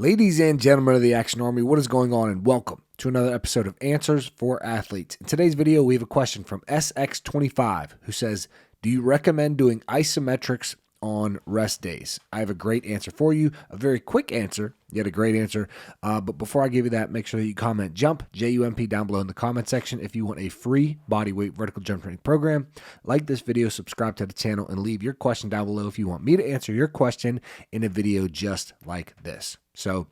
Ladies and gentlemen of the Action Army, what is going on? And welcome to another episode of Answers for Athletes. In today's video, we have a question from SX25 who says, do you recommend doing isometrics on rest days? I have a great answer for you, a very quick answer, yet a great answer. But before I give you that, make sure that you comment JUMP, J-U-M-P, down below in the comment section if you want a free bodyweight vertical jump training program. Like this video, subscribe to the channel, and leave your question down below if you want me to answer your question in a video just like this. So,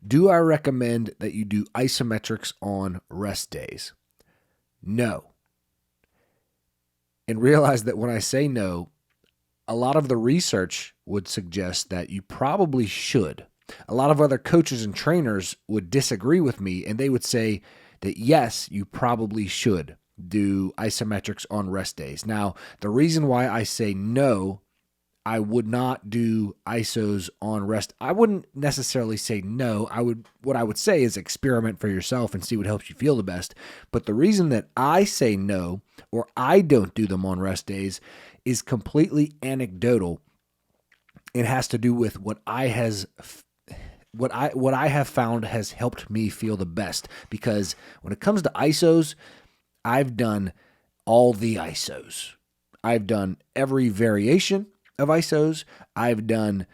do I recommend that you do isometrics on rest days? No. And realize that when I say no, a lot of the research would suggest that you probably should. A lot of other coaches and trainers would disagree with me, and they would say that yes, you probably should do isometrics on rest days. Now, the reason why I say no, I would not do isos on rest. I wouldn't necessarily say no. What I would say is experiment for yourself and see what helps you feel the best. But the reason that I say no, or I don't do them on rest days, is completely anecdotal. It has to do with what I have found has helped me feel the best. Because when it comes to isos, I've done all the isos. I've done every variation of isos. I've done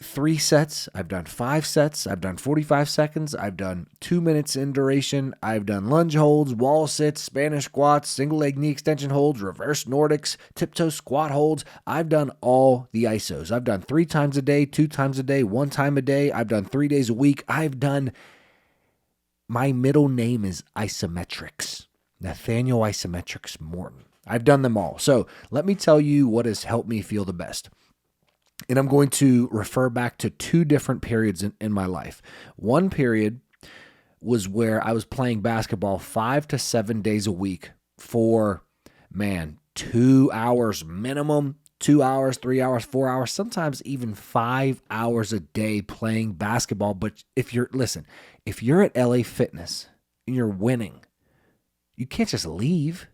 3 sets. I've done 5 sets. I've done 45 seconds. I've done 2 minutes in duration. I've done lunge holds, wall sits, Spanish squats, single leg knee extension holds, reverse Nordics, tiptoe squat holds. I've done all the isos. I've done 3 times a day, 2 times a day, 1 time a day. I've done 3 days a week. My middle name is Isometrics. Nathaniel Isometrics Morton. I've done them all. So let me tell you what has helped me feel the best. And I'm going to refer back to 2 different periods in my life. One period was where I was playing basketball 5 to 7 days a week for, 2 hours minimum, 2 hours, 3 hours, 4 hours, sometimes even 5 hours a day playing basketball. But if you're at LA Fitness and you're winning, you can't just leave.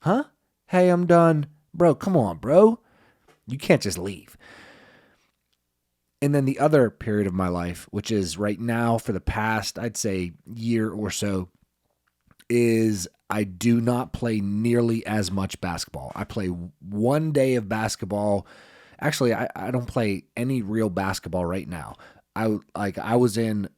Huh? Hey, I'm done. Bro, come on, bro. You can't just leave. And then the other period of my life, which is right now for the past, I'd say, year or so, is I do not play nearly as much basketball. I play 1 day of basketball. Actually, I don't play any real basketball right now. I was in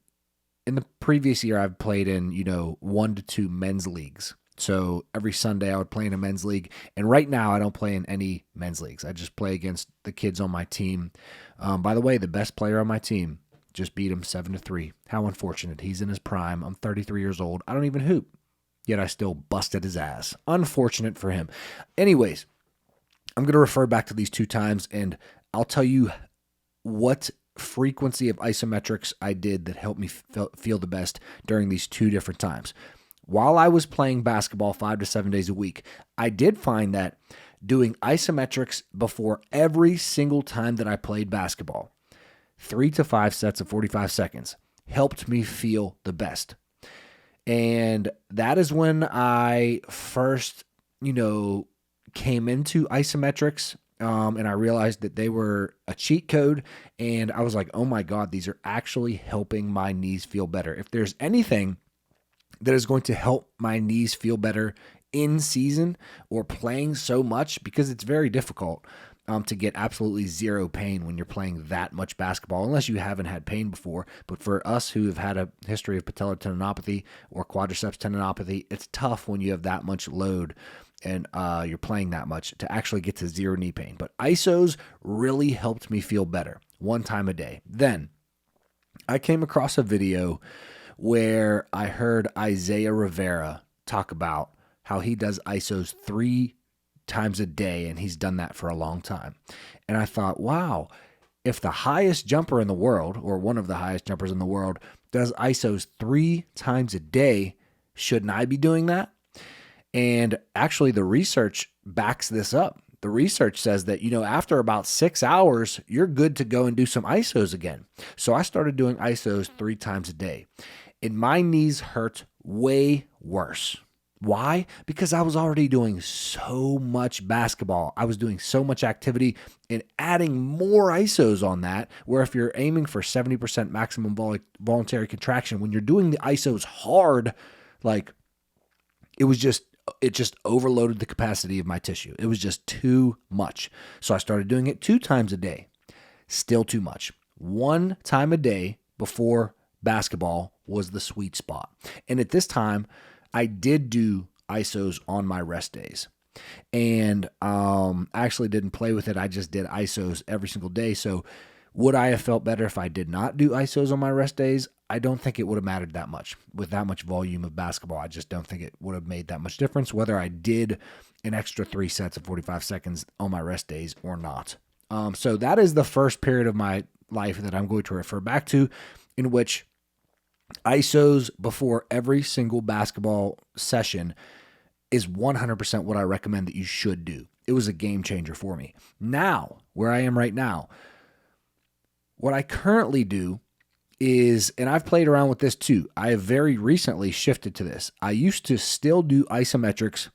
the previous year, I've played in, 1 to 2 men's leagues. So every Sunday I would play in a men's league. And right now I don't play in any men's leagues. I just play against the kids on my team. By the way, the best player on my team just beat him 7-3. How unfortunate. He's in his prime. I'm 33 years old. I don't even hoop. Yet I still busted his ass. Unfortunate for him. Anyways, I'm going to refer back to these 2 times, and I'll tell you what frequency of isometrics I did that helped me feel the best during these 2 different times. While I was playing basketball 5 to 7 days a week, I did find that doing isometrics before every single time that I played basketball, 3 to 5 sets of 45 seconds, helped me feel the best. And that is when I first, came into isometrics, and I realized that they were a cheat code, and I was like, oh my God, these are actually helping my knees feel better. If there's anything that is going to help my knees feel better in season or playing so much, because it's very difficult to get absolutely zero pain when you're playing that much basketball, unless you haven't had pain before. But for us who have had a history of patellar tendinopathy or quadriceps tendinopathy, it's tough when you have that much load and you're playing that much to actually get to zero knee pain. But isos really helped me feel better 1 time a day. Then I came across a video where I heard Isaiah Rivera talk about how he does isos 3 times a day, and he's done that for a long time. And I thought, wow, if the highest jumper in the world, or one of the highest jumpers in the world, does isos 3 times a day, shouldn't I be doing that? And actually, the research backs this up. The research says that, after about 6 hours, you're good to go and do some isos again. So I started doing isos 3 times a day. And my knees hurt way worse. Why? Because I was already doing so much basketball. I was doing so much activity and adding more ISOs on that, where if you're aiming for 70% maximum voluntary contraction, when you're doing the ISOs hard, like it just overloaded the capacity of my tissue. It was just too much. So I started doing it 2 times a day. Still too much. 1 time a day before basketball was the sweet spot. And at this time, I did do ISOs on my rest days. And I actually didn't play with it. I just did ISOs every single day. So would I have felt better if I did not do ISOs on my rest days? I don't think it would have mattered that much with that much volume of basketball. I just don't think it would have made that much difference whether I did an extra 3 sets of 45 seconds on my rest days or not. So that is the first period of my life that I'm going to refer back to, in which ISOs before every single basketball session is 100% what I recommend that you should do. It was a game changer for me. Now, where I am right now, what I currently do is, and I've played around with this too, I have very recently shifted to this. I used to still do isometrics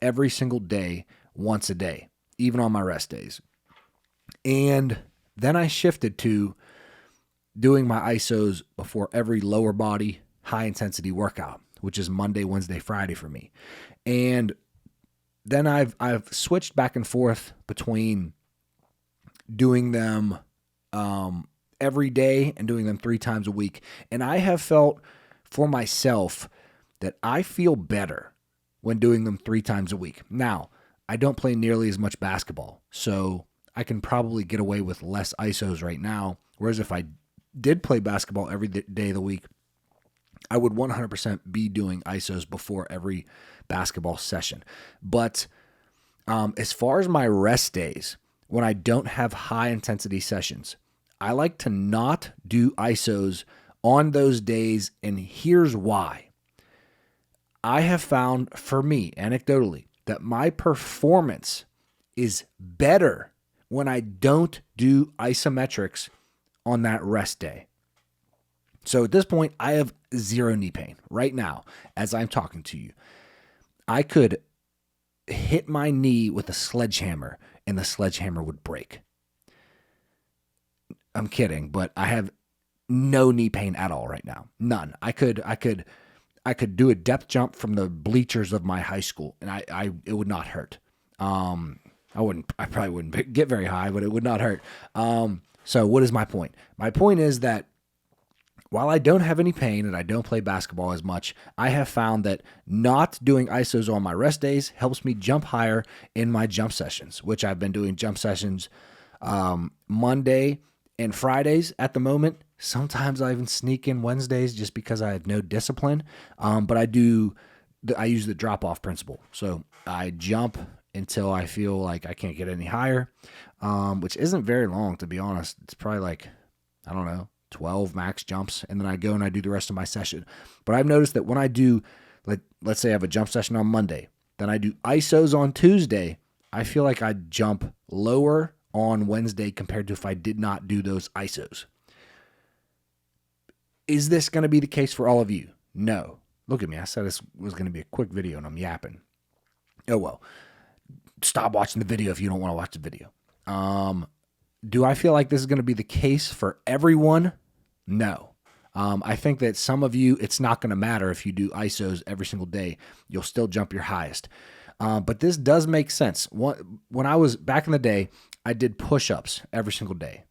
every single day, once a day, even on my rest days. And then I shifted to doing my ISOs before every lower body high intensity workout, which is Monday, Wednesday, Friday for me. And then I've switched back and forth between doing them every day and doing them 3 times a week. And I have felt for myself that I feel better when doing them 3 times a week. Now, I don't play nearly as much basketball, so I can probably get away with less ISOs right now. Whereas if I did play basketball every day of the week, I would 100% be doing ISOs before every basketball session. But as far as my rest days, when I don't have high intensity sessions, I like to not do ISOs on those days, and here's why. I have found, for me, anecdotally, that my performance is better when I don't do isometrics on that rest day. So at this point, I have 0 knee pain right now as I'm talking to you. I could hit my knee with a sledgehammer and the sledgehammer would break. I'm kidding, but I have no knee pain at all right now. None. I could do a depth jump from the bleachers of my high school and it would not hurt. I probably wouldn't get very high, but it would not hurt. So what is my point? My point is that while I don't have any pain and I don't play basketball as much, I have found that not doing ISOs on my rest days helps me jump higher in my jump sessions, which I've been doing jump sessions Monday and Fridays at the moment. Sometimes I even sneak in Wednesdays just because I have no discipline. But I use the drop-off principle. So I jump until I feel like I can't get any higher, which isn't very long, to be honest. It's probably like, I don't know, 12 max jumps, and then I go and I do the rest of my session. But I've noticed that when I do, like, let's say I have a jump session on Monday, then I do ISOs on Tuesday, I feel like I jump lower on Wednesday compared to if I did not do those ISOs. Is this going to be the case for all of you? No. Look at me. I said this was going to be a quick video and I'm yapping. Oh, well. Stop watching the video if you don't want to watch the video. Do I feel like this is going to be the case for everyone? No. I think that some of you, it's not going to matter if you do ISOs every single day. You'll still jump your highest. But this does make sense. When I was back in the day, I did push-ups every single day.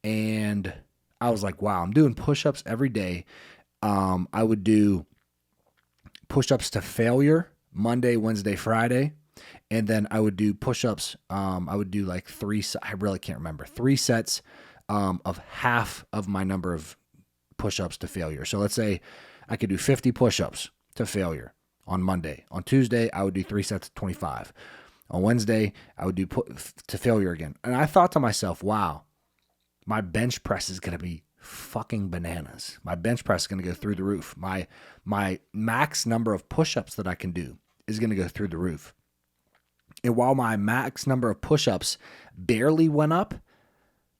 And I was like, wow, I'm doing push-ups every day. I would do push-ups to failure Monday, Wednesday, Friday. And then I would do push-ups. I would do like 3, I really can't remember, 3 sets of half of my number of push-ups to failure. So let's say I could do 50 push-ups to failure on Monday. On Tuesday, I would do 3 sets of 25. On Wednesday, I would do to failure again. And I thought to myself, wow, my bench press is going to be fucking bananas. My bench press is going to go through the roof. My max number of push-ups that I can do is going to go through the roof. And while my max number of push-ups barely went up,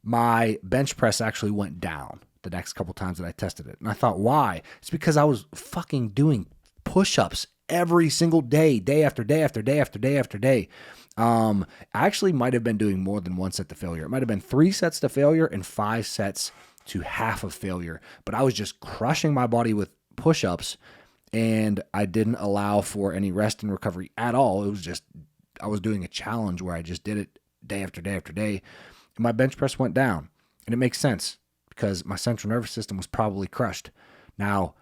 my bench press actually went down the next couple times that I tested it. And I thought, why? It's because I was fucking doing push-ups every single day, day after day after day after day after day. I actually might have been doing more than 1 set to failure. It might have been 3 sets to failure and 5 sets to half of failure. But I was just crushing my body with push-ups, and I didn't allow for any rest and recovery at all. It was just, I was doing a challenge where I just did it day after day after day. And my bench press went down. And it makes sense because my central nervous system was probably crushed. Now,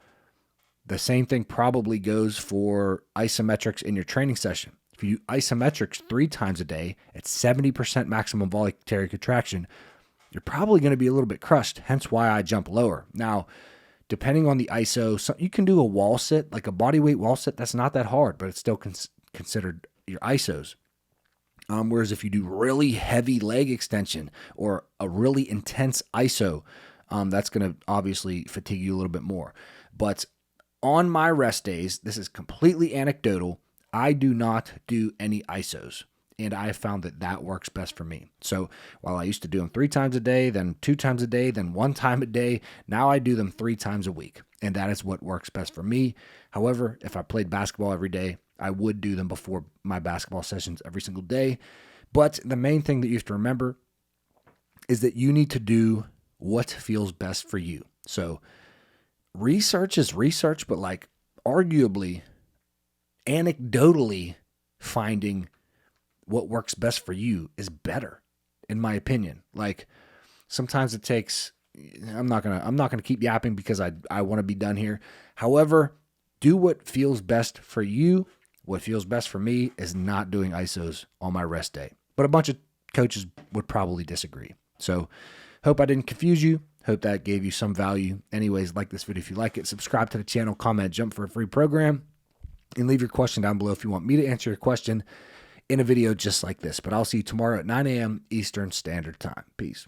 the same thing probably goes for isometrics in your training session. If you do isometrics 3 times a day at 70% maximum voluntary contraction, you're probably going to be a little bit crushed, hence why I jump lower. Now, depending on the ISO, you can do a wall sit, like a body weight wall sit. That's not that hard, but it's still considered your ISOs. Whereas if you do really heavy leg extension or a really intense ISO, that's going to obviously fatigue you a little bit more. But on my rest days, this is completely anecdotal, I do not do any ISOs. And I have found that that works best for me. So while I used to do them 3 times a day, then 2 times a day, then 1 time a day, now I do them 3 times a week. And that is what works best for me. However, if I played basketball every day, I would do them before my basketball sessions every single day. But the main thing that you have to remember is that you need to do what feels best for you. So research is research, but like arguably, anecdotally finding what works best for you is better, in my opinion. Like sometimes it takes, I'm not gonna keep yapping because I want to be done here. However, do what feels best for you. What feels best for me is not doing ISOs on my rest day. But a bunch of coaches would probably disagree. So hope I didn't confuse you. Hope that gave you some value. Anyways, like this video if you like it. Subscribe to the channel, comment, jump for a free program, and leave your question down below if you want me to answer your question in a video just like this. But I'll see you tomorrow at 9 a.m. Eastern Standard Time. Peace.